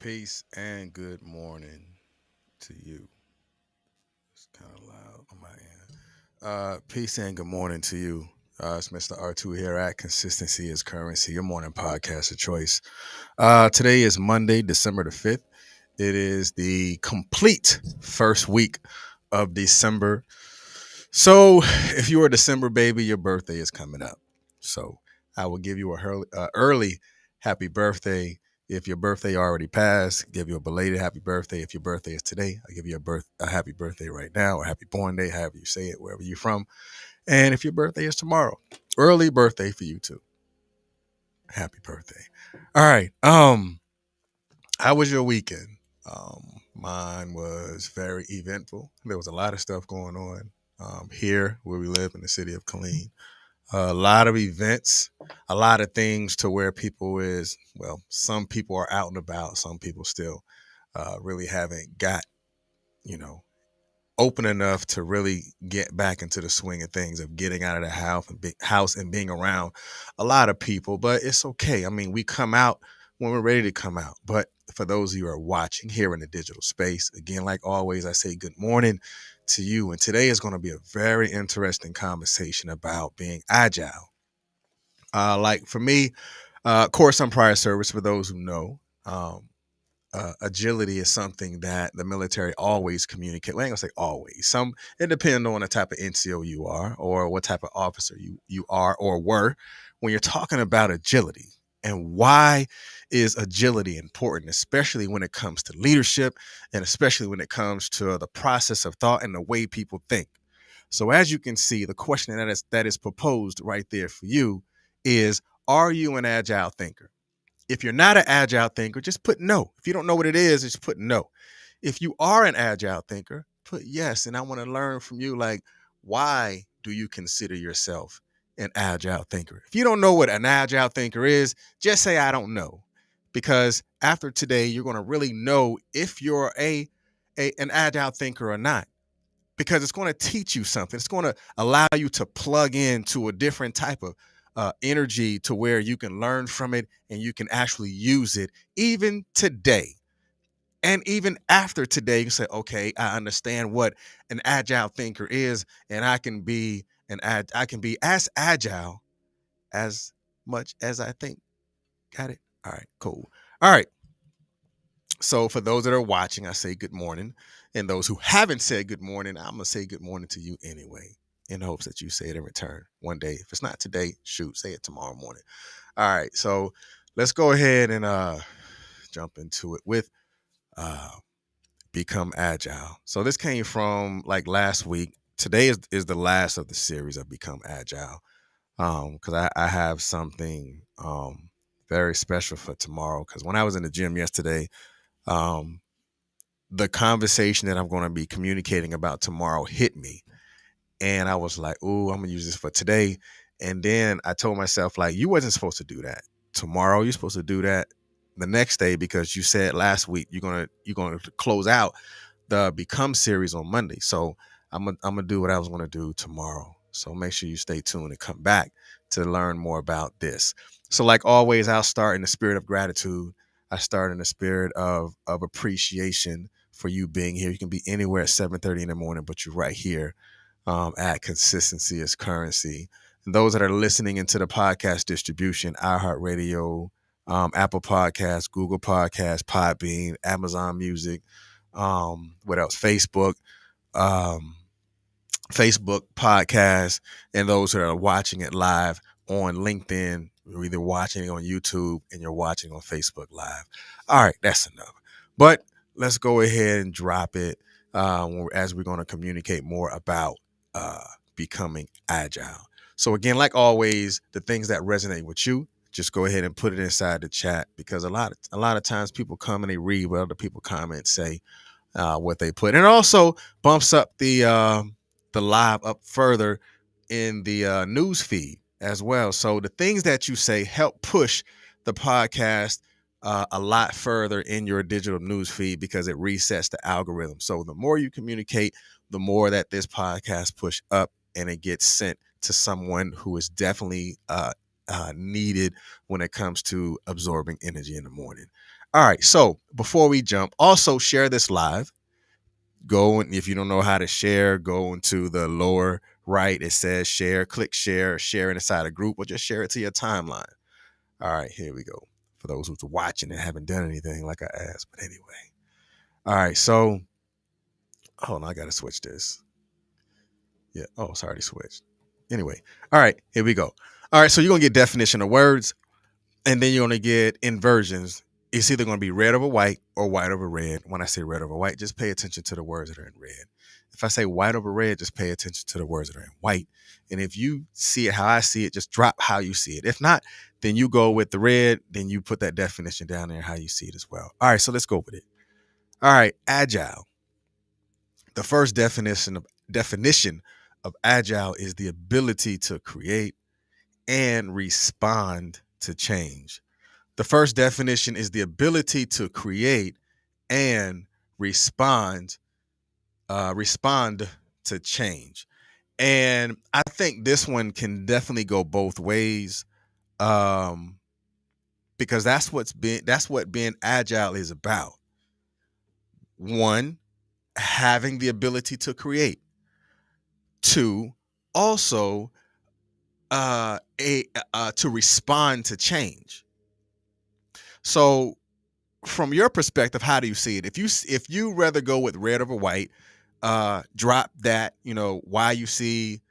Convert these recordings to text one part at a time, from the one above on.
Peace and good morning to you. It's kind of loud on my end. Peace and good morning to you. It's Mr. R2 here at Consistency is Currency, your morning podcast of choice. Today is Monday, December the 5th. It is the complete first week of December. So, if you're a December baby, your birthday is coming up. So, I will give you early happy birthday. If your birthday already passed, give you a belated happy birthday. If your birthday is today, I'll give you a happy birthday right now, or happy born day, however you say it, wherever you're from. And if your birthday is tomorrow, early birthday for you too. Happy birthday. All right. How was your weekend? Mine was very eventful. There was a lot of stuff going on here where we live in the city of Killeen. A lot of events, a lot of things to where people is, well, some people are out and about. Some people still really haven't got, you know, open enough to really get back into the swing of things of getting out of the house and being around a lot of people. But it's okay. I mean, we come out when we're ready to come out. But for those of you who are watching here in the digital space, again, like always, I say good morning to you. And today is going to be a very interesting conversation about being agile. Like for me, of course, I'm prior service for those who know. Agility is something that the military always communicate. Well, I ain't gonna say always. It depends on the type of NCO you are, or what type of officer you are or were. When you're talking about agility, and why is agility important, especially when it comes to leadership, and especially when it comes to the process of thought and the way people think. So, as you can see, the question that is proposed right there for you is: Are you an agile thinker? If you're not an agile thinker, just put no. If you don't know what it is, just put no. If you are an agile thinker, put yes. And I want to learn from you, like, why do you consider yourself an agile thinker? If you don't know what an agile thinker is, just say, I don't know. Because after today, you're going to really know if you're an agile thinker or not, because it's going to teach you something. It's going to allow you to plug into a different type of energy to where you can learn from it and you can actually use it even today. And even after today, you can say, okay, I understand what an agile thinker is, and I can be as agile as much as I think. Got it? All right, cool. All right. So for those that are watching, I say good morning. And those who haven't said good morning, I'm gonna say good morning to you anyway, in hopes that you say it in return one day. If it's not today, shoot, say it tomorrow morning. All right, so let's go ahead and jump into it with uh become agile. So this came from like last week. Today is the last of the series of Become Agile. Because I have something very special for tomorrow. Because when I was in the gym yesterday, um the conversation that I'm going to be communicating about tomorrow hit me. And I was like, ooh, I'm going to use this for today. And then I told myself, like, you wasn't supposed to do that tomorrow. You're supposed to do that the next day, because you said last week you're gonna close out the Become series on Monday. So I'm gonna do what I was gonna do tomorrow. So make sure you stay tuned and come back to learn more about this. So like always, I'll start in the spirit of gratitude. I start in the spirit of appreciation for you being here. You can be anywhere at 7:30 in the morning, but you're right here at Consistency is Currency. And those that are listening into the podcast distribution, iHeartRadio, Apple Podcasts, Google Podcasts, Podbean, Amazon Music, what else? Um, Facebook podcast, and those that are watching it live on LinkedIn. You're either watching it on YouTube and you're watching on Facebook Live. All right, that's enough. But let's go ahead and drop it as we're going to communicate more about uh, becoming agile. So again, like always, the things that resonate with you, just go ahead and put it inside the chat, because a lot of times people come and they read what other people comment, say what they put, and it also bumps up the live up further in the news feed as well. So the things that you say help push the podcast a lot further in your digital news feed, because it resets the algorithm. So the more you communicate, the more that this podcast push up and it gets sent to someone who is definitely needed when it comes to absorbing energy in the morning. All right. So before we jump, also share this live. Go and if you don't know how to share, go into the lower right. It says share. Click share. Share it inside a group, or just share it to your timeline. All right, here we go. For those who's watching and haven't done anything like I asked, but anyway. All right, so hold on, I gotta switch this. Yeah. Oh, sorry, switched. Anyway, all right, here we go. All right, so you're gonna get definition of words, and then you're gonna get inversions. It's either gonna be red over white or white over red. When I say red over white, just pay attention to the words that are in red. If I say white over red, just pay attention to the words that are in white. And if you see it how I see it, just drop how you see it. If not, then you go with the red, then you put that definition down there how you see it as well. All right, so let's go with it. All right, agile. The first definition of agile is the ability to create and respond to change. The first definition is the ability to create and respond respond to change. And I think this one can definitely go both ways, um, because that's what being agile is about. One, having the ability to create. Two, also a to respond to change. So from your perspective, how do you see it? If you rather go with red over white, drop that, why you see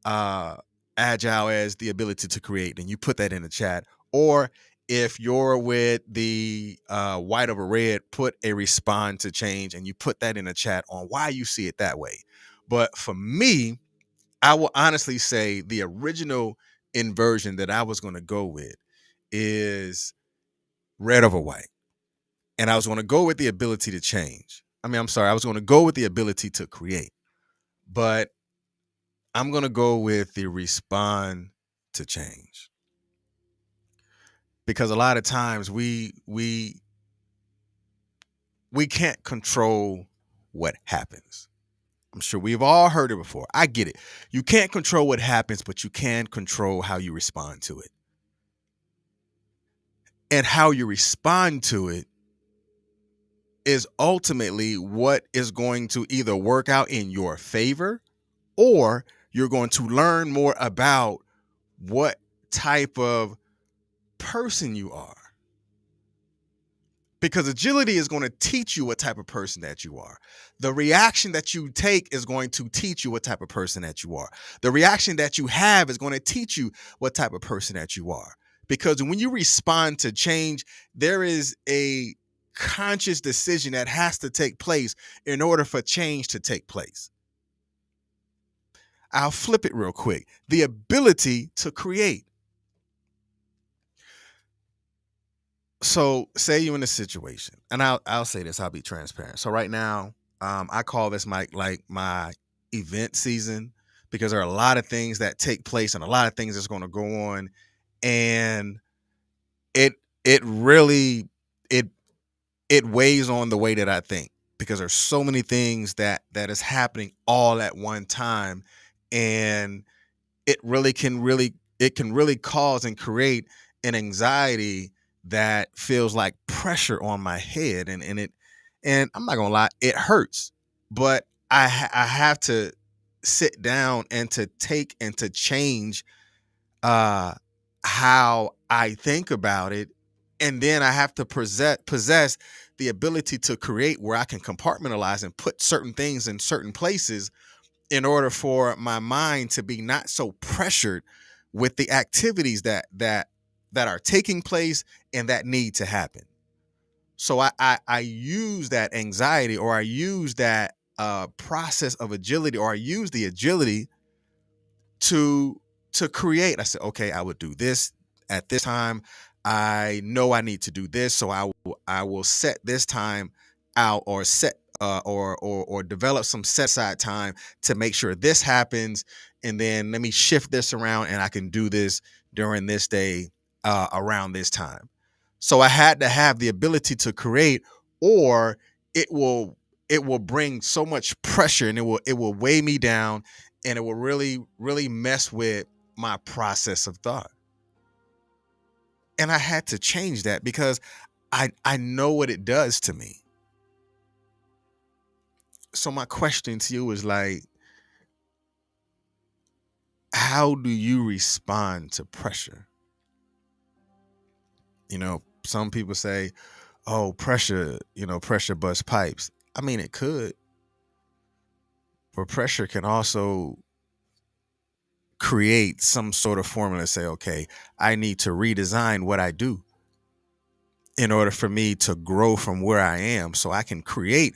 uh agile as the ability to create, and you put that in the chat. Or if you're with the white over red, put a respond to change, and you put that in the chat on why you see it that way. But for me, I will honestly say the original inversion that I was going to go with is red over white. And I was going to go with the ability to change. I'm sorry, I was going to go with the ability to create. But I'm going to go with the respond to change. Because a lot of times we can't control what happens. I'm sure we've all heard it before. I get it. You can't control what happens, but you can control how you respond to it. And how you respond to it is ultimately what is going to either work out in your favor, or you're going to learn more about what type of person you are. Because agility is going to teach you what type of person that you are. The reaction that you take is going to teach you what type of person that you are. The reaction that you have is going to teach you what type of person that you are. Because when you respond to change, there is a conscious decision that has to take place in order for change to take place. I'll flip it real quick. The ability to create. So say you're in a situation, and I'll say this, I'll be transparent. So right now, I call this my event season, because there are a lot of things that take place and a lot of things that's going to go on, and it it really it it weighs on the way that I think, because there's so many things that is happening all at one time, and it can really cause and create an anxiety that feels like pressure on my head, and I'm not gonna lie, it hurts, but I have to sit down and to take and to change uh how I think about it, and then I have to possess the ability to create, where I can compartmentalize and put certain things in certain places in order for my mind to be not so pressured with the activities that are taking place and that need to happen. So I use that anxiety, or I use that process of agility, or I use the agility to create. I said, okay, I would do this at this time. I know I need to do this, so I will set this time out, or set or develop some set aside time to make sure this happens, and then let me shift this around, and I can do this during this day around this time. So I had to have the ability to create, or it will bring so much pressure, and it will weigh me down, and it will really mess with my process of thought. And I had to change that, because I know what it does to me. So my question to you is like, how do you respond to pressure? Some people say, oh, pressure, pressure busts pipes. I mean, it could, but pressure can also create some sort of formula. Say, okay, I need to redesign what I do in order for me to grow from where I am so I can create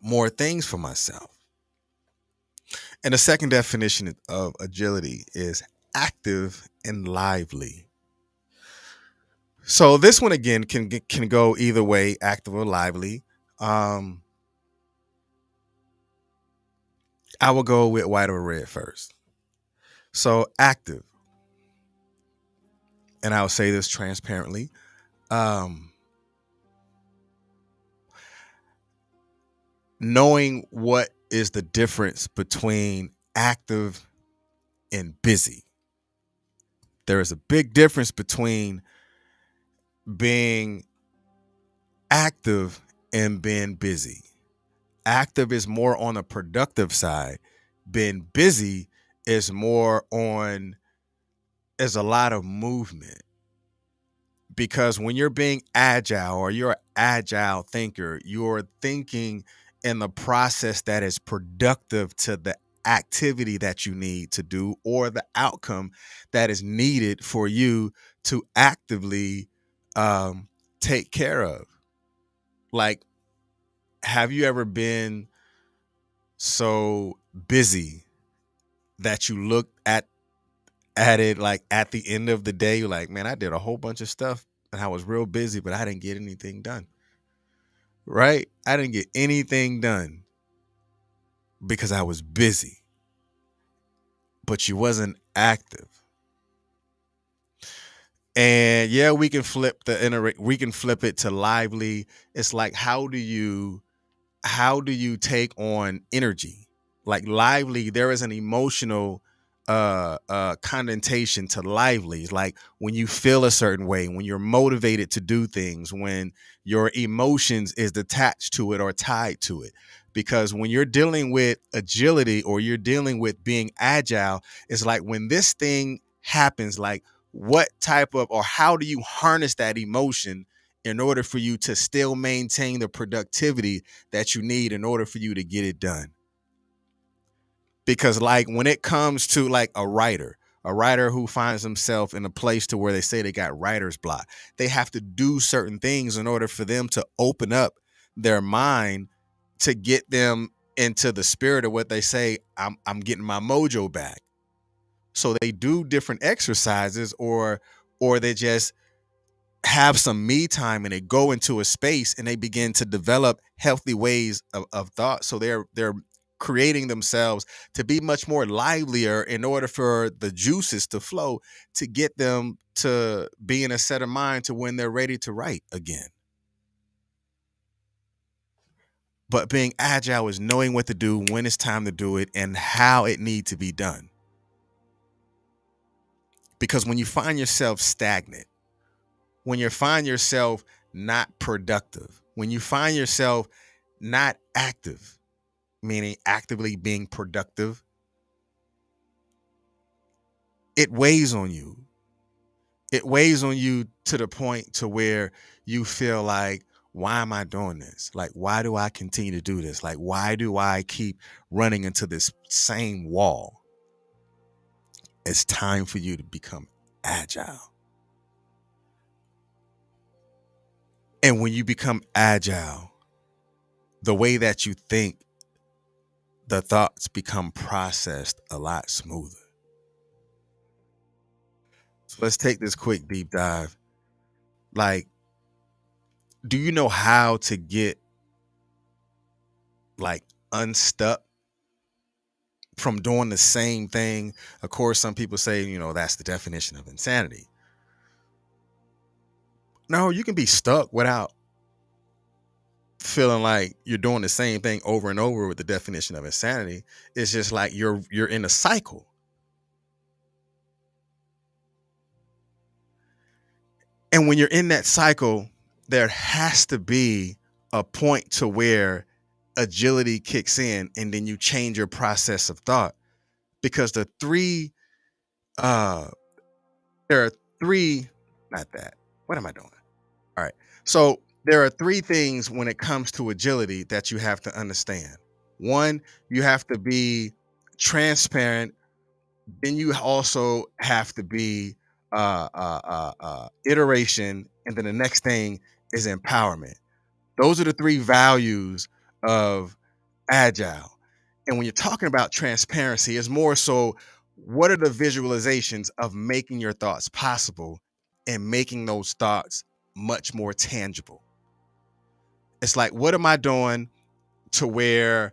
more things for myself. And the second definition of agility is active and lively. So this one again can go either way, active or lively. Um, I will go with white or red first. So active, and I'll say this transparently. Um, Knowing what is the difference between active and busy. There is a big difference between being active and being busy. Active is more on the productive side. Being busy is more on, is a lot of movement. Because when you're being agile or you're an agile thinker, you're thinking in the process that is productive to the activity that you need to do or the outcome that is needed for you to actively take care of. Like, have you ever been so busy that you look at it like at the end of the day, you're like, man, I did a whole bunch of stuff and I was real busy, but I didn't get anything done. Right? I didn't get anything done because I was busy, but you wasn't active. And yeah, we can flip it to lively. It's like, how do you take on energy? Like lively, there is an emotional connotation to lively. Like when you feel a certain way, when you're motivated to do things, when your emotions is attached to it or tied to it. Because when you're dealing with agility or you're dealing with being agile, it's like when this thing happens, like what type of, or how do you harness that emotion in order for you to still maintain the productivity that you need in order for you to get it done? Because like when it comes to like a writer who finds himself in a place to where they say they got writer's block, they have to do certain things in order for them to open up their mind to get them into the spirit of what they say, I'm getting my mojo back. So they do different exercises, or they just have some me time and they go into a space and they begin to develop healthy ways of thought. So they're creating themselves to be much more livelier in order for the juices to flow to get them to be in a set of mind to when they're ready to write again. But being agile is knowing what to do, when it's time to do it, and how it needs to be done. Because when you find yourself stagnant, when you find yourself not productive, when you find yourself not active, meaning actively being productive, it weighs on you. It weighs on you to the point to where you feel like, why am I doing this? Like, why do I continue to do this? Like, why do I keep running into this same wall? It's time for you to become agile. And when you become agile, the way that you think, the thoughts become processed a lot smoother. So let's take this quick deep dive. Like, do you know how to get like unstuck from doing the same thing? Of course, some people say, that's the definition of insanity. No, you can be stuck without feeling like you're doing the same thing over and over with the definition of insanity. It's just like you're in a cycle. And when you're in that cycle, there has to be a point to where agility kicks in and then you change your process of thought. Because the three, uh, there are three, not that. What am I doing? All right. So there are three things when it comes to agility that you have to understand. One, you have to be transparent. Then you also have to be iteration. And then the next thing is empowerment. Those are the three values of agile. And when you're talking about transparency, it's more so what are the visualizations of making your thoughts possible and making those thoughts much more tangible. It's like, what am I doing to where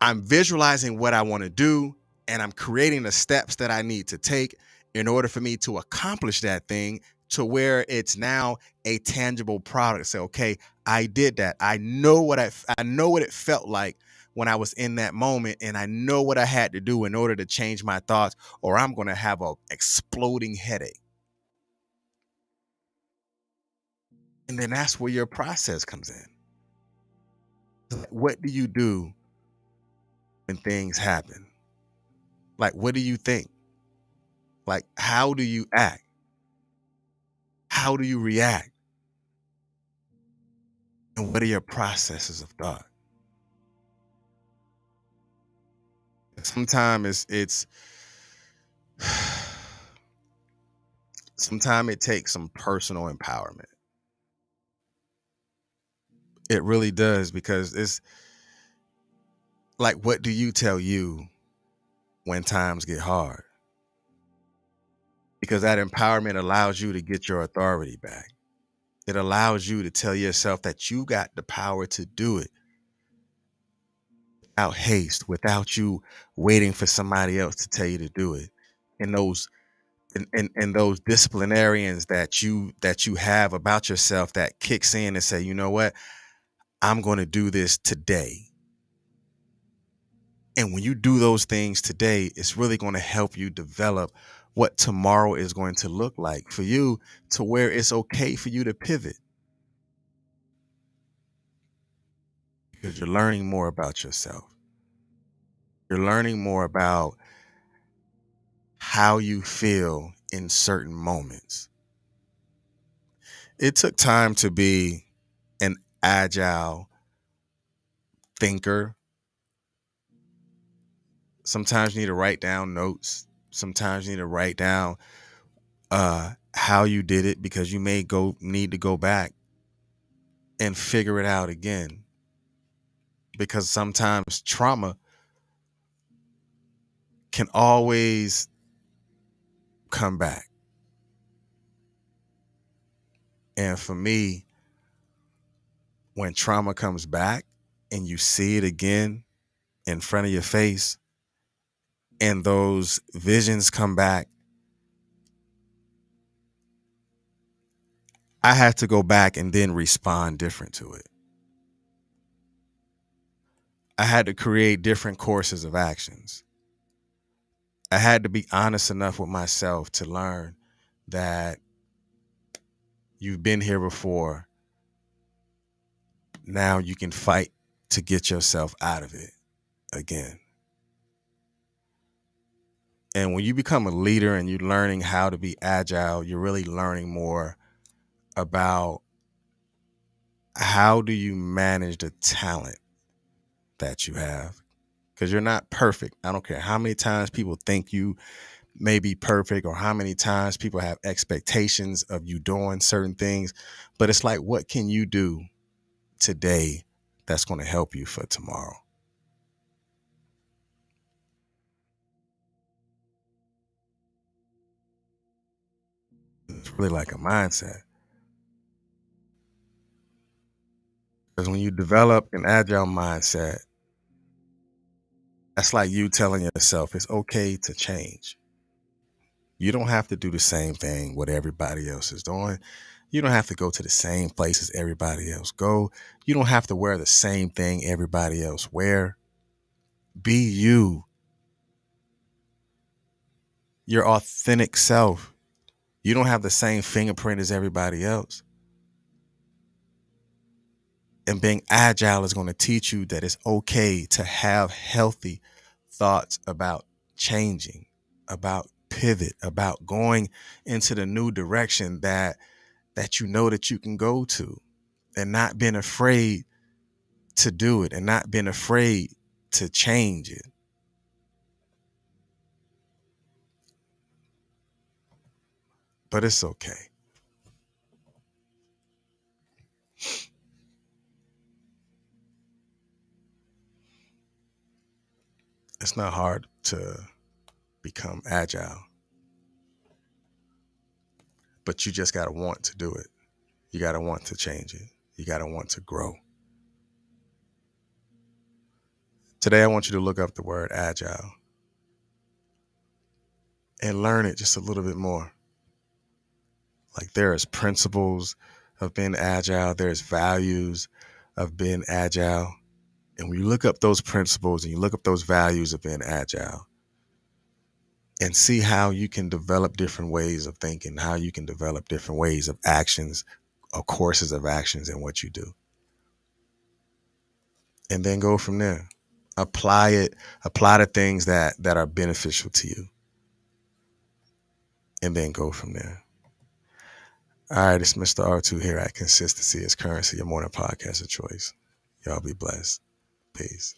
I'm visualizing what I want to do and I'm creating the steps that I need to take in order for me to accomplish that thing to where it's now a tangible product. Say, okay, I did that. I know I know what it felt like when I was in that moment, and I know what I had to do in order to change my thoughts, or I'm going to have a exploding headache. And then that's where your process comes in. What do you do when things happen? Like, what do you think? Like, how do you act? How do you react? And what are your processes of thought? Sometimes it's sometimes it takes some personal empowerment. It really does, because it's like, what do you tell you when times get hard? Because that empowerment allows you to get your authority back. It allows you to tell yourself that you got the power to do it without haste, without you waiting for somebody else to tell you to do it. And those disciplinarians that you have about yourself that kicks in and say, you know what, I'm going to do this today. And when you do those things today, it's really going to help you develop what tomorrow is going to look like for you, to where it's okay for you to pivot, because you're learning more about yourself. You're learning more about how you feel in certain moments. It took time to be an agile thinker. Sometimes you need to write down notes. Sometimes you need to write down how you did it, because you may need to go back and figure it out again. Because sometimes trauma can always come back. And for me, when trauma comes back and you see it again in front of your face, and those visions come back, I have to go back and then respond different to it. I had to create different courses of actions. I had to be honest enough with myself to learn that you've been here before. Now you can fight to get yourself out of it again. And when you become a leader and you're learning how to be agile, you're really learning more about how do you manage the talent that you have. Because you're not perfect. I don't care how many times people think you may be perfect, or how many times people have expectations of you doing certain things. But it's like, what can you do today that's going to help you for tomorrow? It's really like a mindset. Because when you develop an agile mindset, that's like you telling yourself it's okay to change. You don't have to do the same thing what everybody else is doing. You don't have to go to the same places everybody else go. You don't have to wear the same thing everybody else wear. Be you, your authentic self. You don't have the same fingerprint as everybody else. And being agile is going to teach you that it's okay to have healthy thoughts about changing, about pivot, about going into the new direction that you know that you can go to, and not being afraid to do it and not being afraid to change it. But it's okay. It's not hard to become agile, but you just got to want to do it. You got to want to change it. You got to want to grow. Today, I want you to look up the word agile and learn it just a little bit more. Like, there is principles of being agile, there's values of being agile. And when you look up those principles and you look up those values of being agile and see how you can develop different ways of thinking, how you can develop different ways of actions, or courses of actions in what you do. And then go from there. Apply the things that are beneficial to you. And then go from there. All right, it's Mr. R2 here at Consistency is Currency, your morning podcast of choice. Y'all be blessed. Peace.